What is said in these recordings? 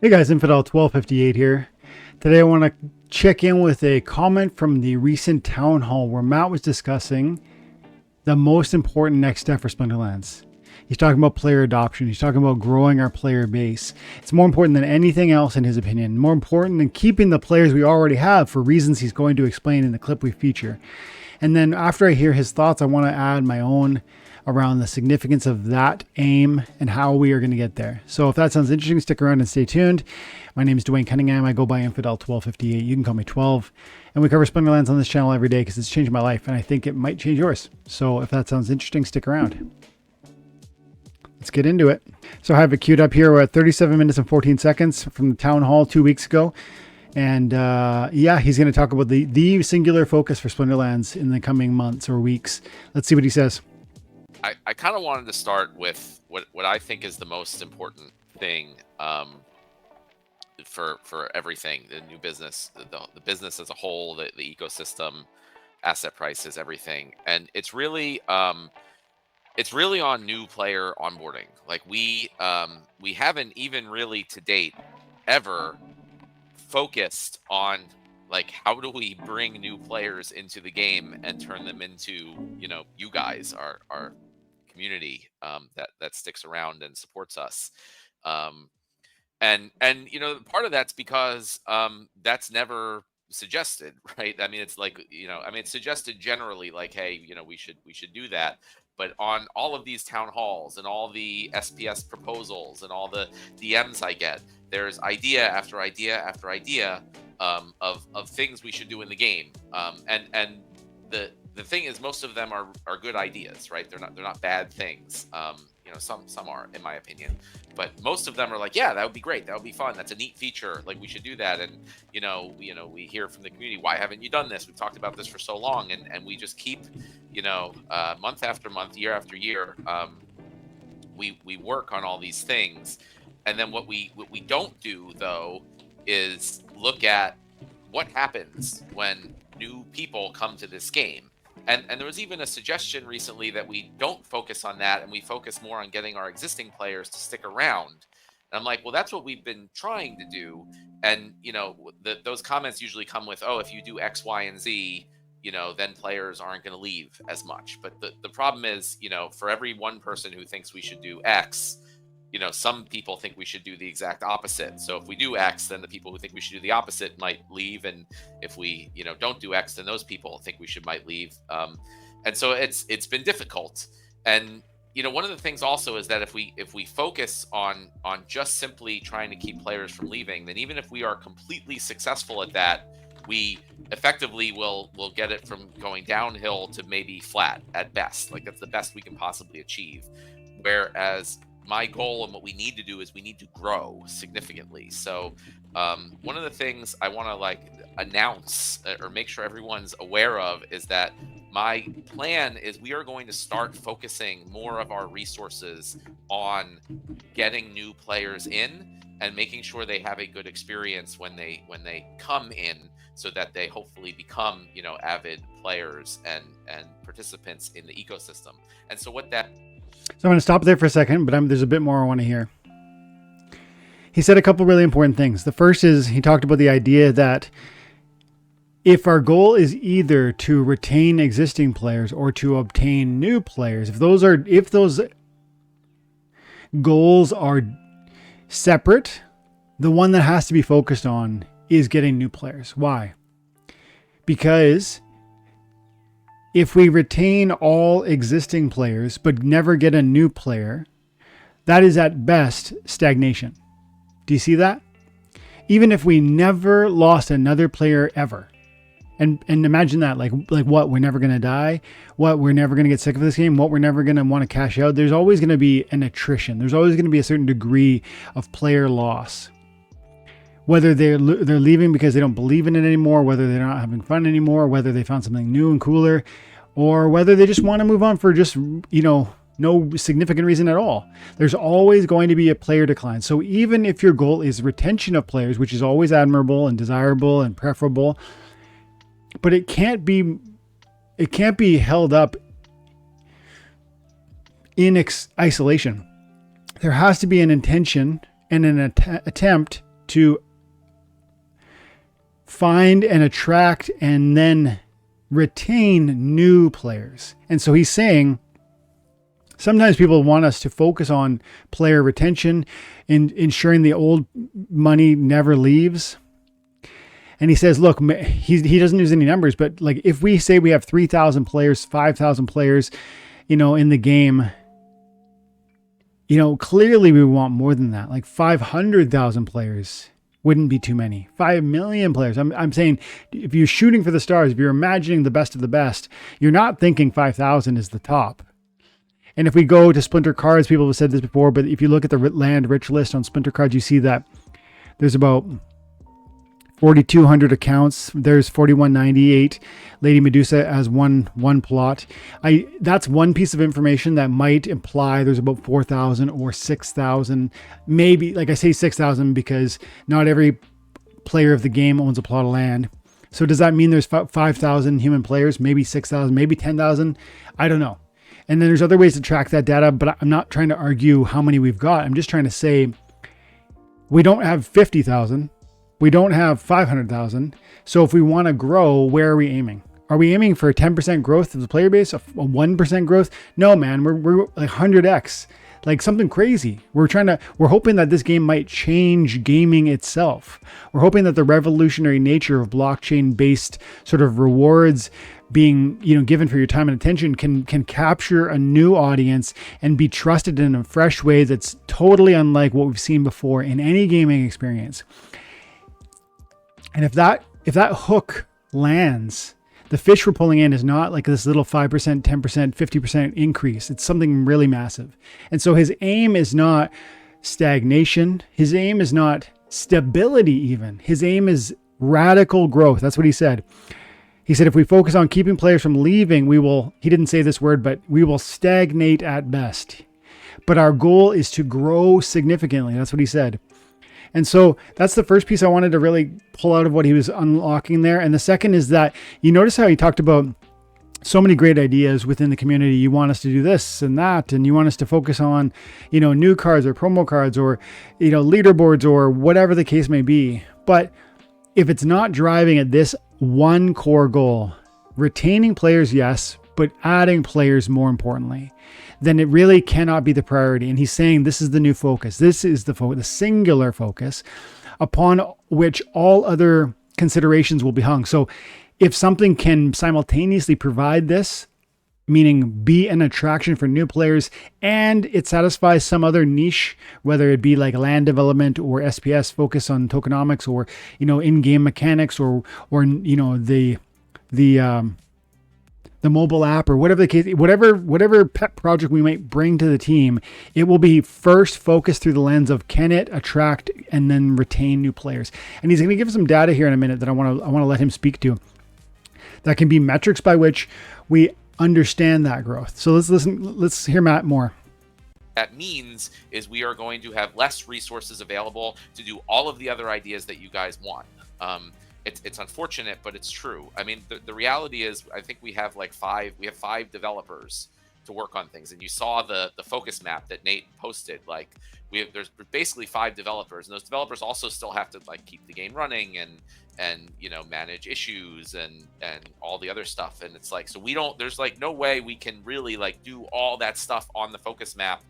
Hey guys, Infidel 1258 here. Today I want to check in with a comment from the recent town hall where Matt was discussing the most important next step for Splinterlands. He's talking about player adoption. He's talking about growing our player base. It's more important than anything else in his opinion. More important than keeping the players we already have for reasons he's going to explain in the clip we feature. And then after I hear his thoughts, I want to add my own around the significance of that aim and how we are going to get there. So if that sounds interesting, stick around and stay tuned. My name is Dwayne Cunningham. I go by Infidel 1258. You can call me 12. And we cover Splinterlands on this channel every day because it's changed my life and I think it might change yours. So if that sounds interesting, stick around. Let's get into it. So I have it queued up here. We're at 37 minutes and 14 seconds from the town hall 2 weeks ago. And yeah, he's going to talk about the singular focus for Splinterlands in the coming months or weeks. Let's see what he says. I kind of wanted to start with what I think is the most important thing for everything, the new business, the business as a whole, the ecosystem, asset prices, everything. And it's really on new player onboarding. Like we haven't even really to date ever focused on like how do we bring new players into the game and turn them into, you guys, our community that sticks around and supports us. And part of that's because that's never suggested, right? I mean, it's like, it's suggested generally like, hey, we should do that. But on all of these town halls and all the SPS proposals and all the DMs I get, there's idea after idea after idea of things we should do in the game. And the thing is, most of them are good ideas, right? They're not bad things. Some are, in my opinion, but most of them are like, yeah, that would be great. That would be fun. That's a neat feature. Like we should do that. And we hear from the community, why haven't you done this? We've talked about this for so long, and we just keep, month after month, year after year, we work on all these things, and then what we don't do though is look at what happens when new people come to this game. And there was even a suggestion recently that we don't focus on that and we focus more on getting our existing players to stick around. And I'm like, well, that's what we've been trying to do. And, those comments usually come with, oh, if you do X, Y, and Z, then players aren't going to leave as much. But the problem is, for every one person who thinks we should do X, some people think we should do the exact opposite. So if we do X, then the people who think we should do the opposite might leave. And if we, don't do X, then those people think we might leave. And so it's been difficult. And, one of the things also is that if we focus on just simply trying to keep players from leaving, then even if we are completely successful at that, we effectively will get it from going downhill to maybe flat at best. Like that's the best we can possibly achieve. Whereas my goal and what we need to do is we need to grow significantly. So one of the things I want to announce or make sure everyone's aware of is that my plan is we are going to start focusing more of our resources on getting new players in and making sure they have a good experience when they come in, so that they hopefully become avid players and participants in the ecosystem. And so what that So I'm going to stop there for a second, but there's a bit more I want to hear. He said a couple really important things. The first is he talked about the idea that if our goal is either to retain existing players or to obtain new players, if those goals are separate, the one that has to be focused on is getting new players. Why? Because if we retain all existing players but never get a new player, that is at best stagnation. Do you see that? Even if we never lost another player ever, and imagine that, like what, we're never going to die? What, we're never going to get sick of this game? What, we're never going to want to cash out? There's always going to be an attrition. There's always going to be a certain degree of player loss. Whether they're leaving because they don't believe in it anymore, whether they're not having fun anymore, whether they found something new and cooler, or whether they just want to move on for just, no significant reason at all. There's always going to be a player decline. So even if your goal is retention of players, which is always admirable and desirable and preferable, but it can't be held up in isolation. There has to be an intention and an attempt to find and attract and then retain new players. And so he's saying sometimes people want us to focus on player retention and ensuring the old money never leaves. And he says, look, he doesn't use any numbers, but like if we say we have 3,000 players, 5,000 players, in the game, clearly we want more than that. Like 500,000 players wouldn't be too many. 5 million players. I'm saying if you're shooting for the stars, if you're imagining the best of the best, you're not thinking 5,000 is the top. And if we go to Splinter Cards, people have said this before, but if you look at the land rich list on Splinter Cards, you see that there's about 4,200 accounts. There's 4,198. Lady Medusa as one plot. That's one piece of information that might imply there's about 4,000 or 6,000. Maybe, like I say 6,000 because not every player of the game owns a plot of land. So does that mean there's 5,000 human players? Maybe 6,000, maybe 10,000? I don't know. And then there's other ways to track that data, but I'm not trying to argue how many we've got. I'm just trying to say we don't have 50,000. We don't have 500,000. So if we want to grow, where are we aiming? Are we aiming for a 10% growth of the player base, a 1% growth? No, man, we're like 100x, like something crazy. We're hoping that this game might change gaming itself. We're hoping that the revolutionary nature of blockchain-based sort of rewards being, given for your time and attention can capture a new audience and be trusted in a fresh way that's totally unlike what we've seen before in any gaming experience. And if that hook lands, the fish we're pulling in is not like this little 5%, 10%, 50% increase. It's something really massive. And so his aim is not stagnation. His aim is not stability even. His aim is radical growth. That's what he said. He said, if we focus on keeping players from leaving, he didn't say this word, but we will stagnate at best. But our goal is to grow significantly. That's what he said. And so that's the first piece I wanted to really pull out of what he was unlocking there. And the second is that you notice how he talked about so many great ideas within the community. You want us to do this and that, and you want us to focus on, new cards or promo cards or, leaderboards or whatever the case may be. But if it's not driving at this one core goal, retaining players, yes, but adding players more importantly, then it really cannot be the priority. And he's saying this is the new focus. This is the singular focus upon which all other considerations will be hung. So if something can simultaneously provide this, meaning be an attraction for new players, and it satisfies some other niche, whether it be like land development or SPS focus on tokenomics or, in-game mechanics or the mobile app or whatever the case, whatever pet project we might bring to the team, it will be first focused through the lens of can it attract and then retain new players. And he's going to give some data here in a minute that I want to let him speak to. That can be metrics by which we understand that growth. So let's hear Matt more. That means is we are going to have less resources available to do all of the other ideas that you guys want. It's unfortunate, but it's true. I mean, the reality is, I think we have five developers to work on things. And you saw the focus map that Nate posted. Like there's basically 5 developers, and those developers also still have to like keep the game running and manage issues and all the other stuff. And it's like, so there's like no way we can really like do all that stuff on the focus map.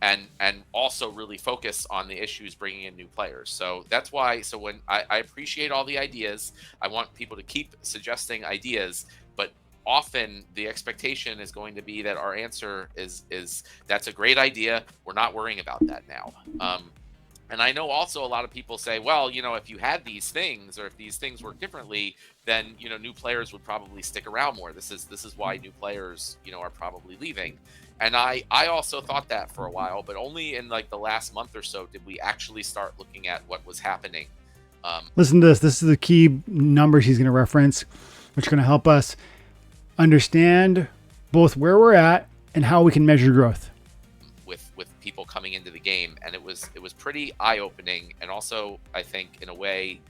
And also really focus on the issues bringing in new players. So that's why, when I appreciate all the ideas, I want people to keep suggesting ideas, but often the expectation is going to be that our answer is that's a great idea. We're not worrying about that now. And I know also a lot of people say, well, if you had these things or if these things work differently, then, new players would probably stick around more. This is why new players, are probably leaving. And I also thought that for a while, but only in like the last month or so did we actually start looking at what was happening. Listen to this. This is the key numbers he's going to reference, which are going to help us understand both where we're at and how we can measure growth. With people coming into the game, and it was pretty eye-opening, and also I think in a way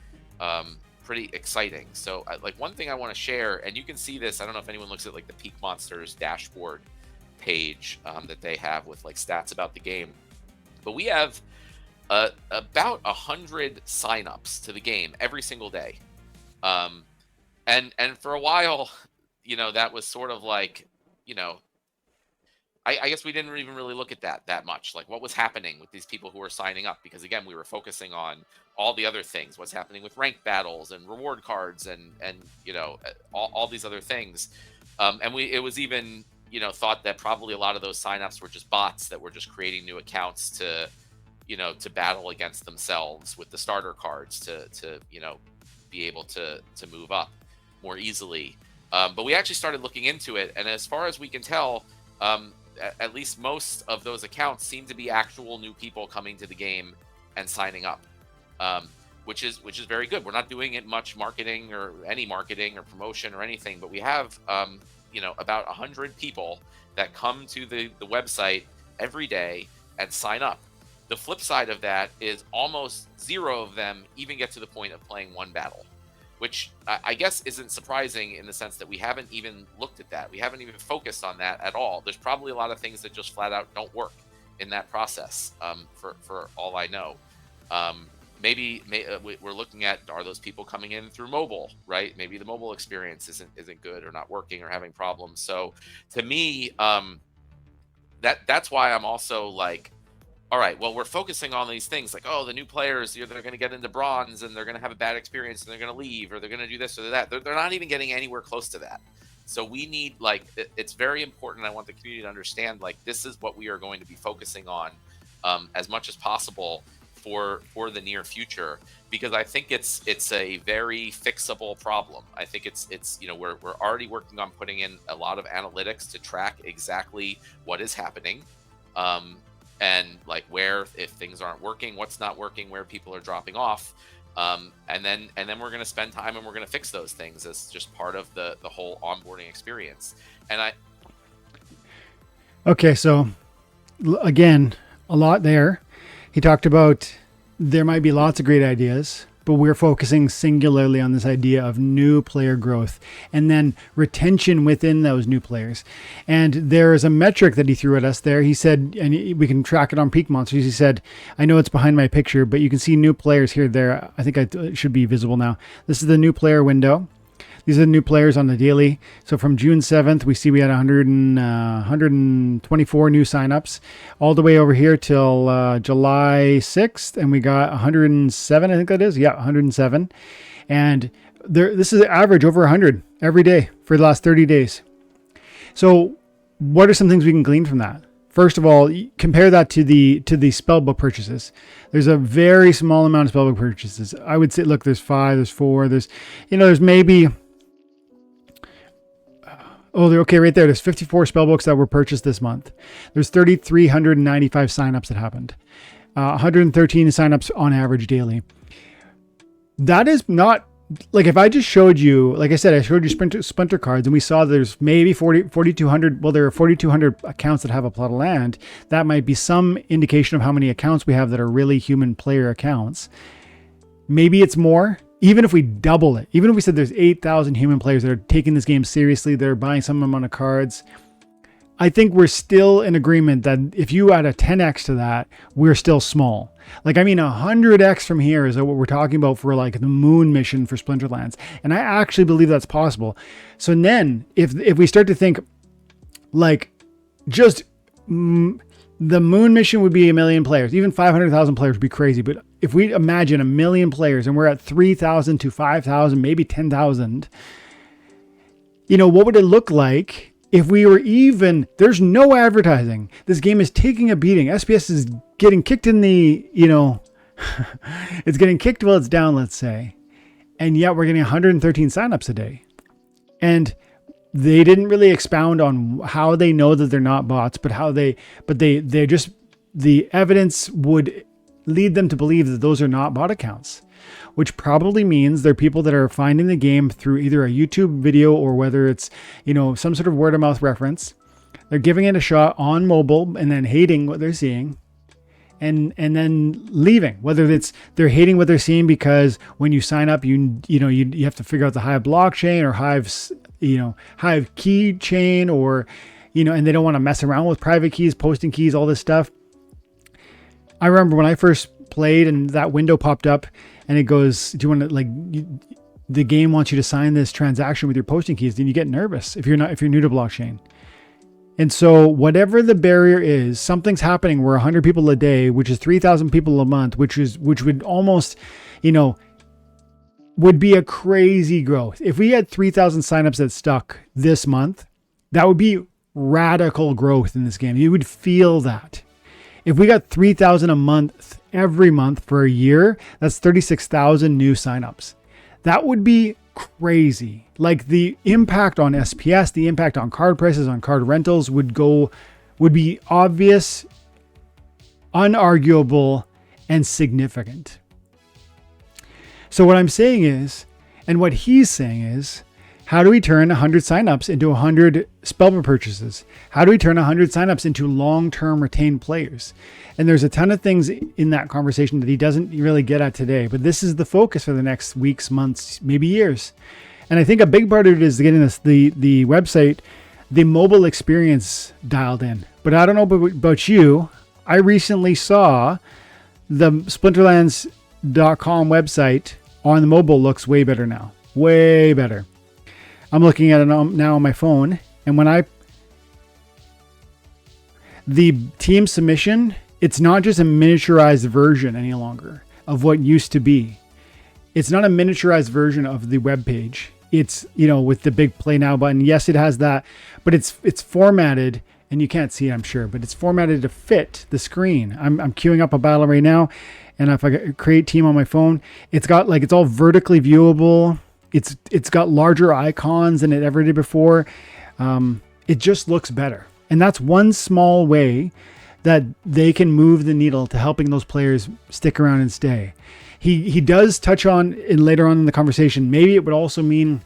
pretty exciting. So like one thing I want to share, and you can see this, I don't know if anyone looks at like the Peak Monsters dashboard page that they have with like stats about the game, but we have about 100 signups to the game every single day. And for a while, that was sort of like, I guess we didn't even really look at that much, like what was happening with these people who were signing up, because again, we were focusing on all the other things, what's happening with ranked battles and reward cards and all these other things. And it was even thought that probably a lot of those signups were just bots that were just creating new accounts to battle against themselves with the starter cards to be able to move up more easily. But we actually started looking into it, and as far as we can tell, at least most of those accounts seem to be actual new people coming to the game and signing up, which is very good. We're not doing it much marketing or any marketing or promotion or anything, but we have about 100 people that come to the website every day and sign up. The flip side of that is almost zero of them even get to the point of playing one battle, which I guess isn't surprising in the sense that we haven't even looked at that. We haven't even focused on that at all. There's probably a lot of things that just flat out don't work in that process, for all I know. Maybe we're looking at, are those people coming in through mobile, right? Maybe the mobile experience isn't good or not working or having problems. So to me, that's why I'm also like, all right, well, we're focusing on these things like, oh, the new players, they're going to get into bronze and they're going to have a bad experience and they're going to leave, or they're going to do this or that. They're not even getting anywhere close to that. So we need, like, it's very important. I want the community to understand, like, this is what we are going to be focusing on as much as possible for the near future, because I think it's a very fixable problem. I think it's we're already working on putting in a lot of analytics to track exactly what is happening. And like where, if things aren't working, what's not working, where people are dropping off, and then we're going to spend time and we're going to fix those things as just part of the whole onboarding experience. And okay, so again, a lot there. He talked about there might be lots of great ideas, but we're focusing singularly on this idea of new player growth and then retention within those new players. And there is a metric that he threw at us there. He said, and we can track it on Peak Monsters. He said, I know it's behind my picture, but you can see new players here, there. I think it should be visible now. This is the new player window. These are the new players on the daily. So from June 7th, we see we had 124 new signups all the way over here till July 6th. And we got 107, I think that is. Yeah, 107. And this is average over 100 every day for the last 30 days. So what are some things we can glean from that? First of all, compare that to the spellbook purchases. There's a very small amount of spellbook purchases. I would say, look, there's 5, there's 4, there's maybe... Oh, they're okay right there. There's 54 spellbooks that were purchased this month. There's 3,395 signups that happened. 113 signups on average daily. That is not, like, if I just showed you, like I said, I showed you Splinter cards and we saw there's maybe 4,200, well, there are 4,200 accounts that have a plot of land. That might be some indication of how many accounts we have that are really human player accounts. Maybe it's more. Even if we double it, even if we said there's 8,000 human players that are taking this game seriously, they're buying some amount of cards, I think we're still in agreement that if you add a 10x to that, we're still small. Like, I mean, 100x from here is what we're talking about for like the moon mission for Splinterlands. And I actually believe that's possible. So then if we start to think like just the moon mission would be 1 million players, even 500,000 players would be crazy. But if we imagine 1 million players and we're at 3,000 to 5,000, maybe 10,000, what would it look like if we were even, there's no advertising. This game is taking a beating. SPS is getting kicked in the, it's getting kicked while it's down, let's say. And yet we're getting 113 signups a day. And they didn't really expound on how they know that they're not bots, but they're just, the evidence would lead them to believe that those are not bot accounts, which probably means they're people that are finding the game through either a YouTube video or whether it's, some sort of word of mouth reference. They're giving it a shot on mobile and then hating what they're seeing and then leaving, whether it's they're hating what they're seeing because when you sign up, you have to figure out the Hive blockchain or Hive's, Hive key chain or, and they don't want to mess around with private keys, posting keys, all this stuff. I remember when I first played and that window popped up and it goes, do you want to the game wants you to sign this transaction with your posting keys, then you get nervous if you're new to blockchain. And so whatever the barrier is, something's happening where 100 people a day, which is 3,000 people a month, which would almost, would be a crazy growth. If we had 3,000 signups that stuck this month, that would be radical growth in this game. You would feel that. If we got 3,000 a month, every month for a year, that's 36,000 new signups. That would be crazy. Like the impact on SPS, the impact on card prices, on card rentals would be obvious, unarguable, and significant. So what I'm saying is, and what he's saying is, how do we turn 100 signups into 100 spellbook purchases? How do we turn 100 signups into long-term retained players? And there's a ton of things in that conversation that he doesn't really get at today, but this is the focus for the next weeks, months, maybe years. And I think a big part of it is getting the website, the mobile experience dialed in. But I don't know about you. I recently saw the Splinterlands.com website on the mobile looks way better now. Way better. I'm looking at it now on my phone, and the team submission, it's not just a miniaturized version any longer of what used to be. It's not a miniaturized version of the web page. It's, with the big play now button. Yes, it has that, but it's formatted, and you can't see it, I'm sure, but it's formatted to fit the screen. I'm queuing up a battle right now, and if I create team on my phone, it's got it's all vertically viewable. It's got larger icons than it ever did before. It just looks better. And that's one small way that they can move the needle to helping those players stick around and stay. He does touch on, and later on in the conversation, maybe it would also mean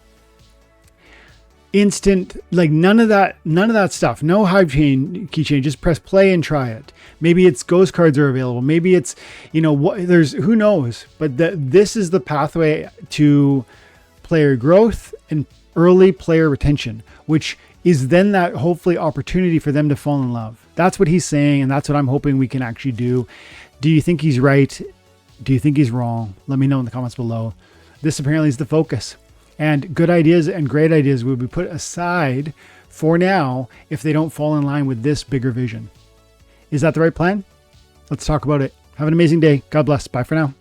instant, none of that stuff. No hype keychain, just press play and try it. Maybe it's ghost cards are available. Maybe it's, who knows? But this is the pathway to player growth and early player retention, which is then that hopefully opportunity for them to fall in love. That's what he's saying, and that's what I'm hoping we can actually do. Do you think he's right? Do you think he's wrong? Let me know in the comments below. This apparently is the focus, and good ideas and great ideas will be put aside for now if they don't fall in line with this bigger vision. Is that the right plan? Let's talk about it. Have an amazing day. God bless. Bye for now.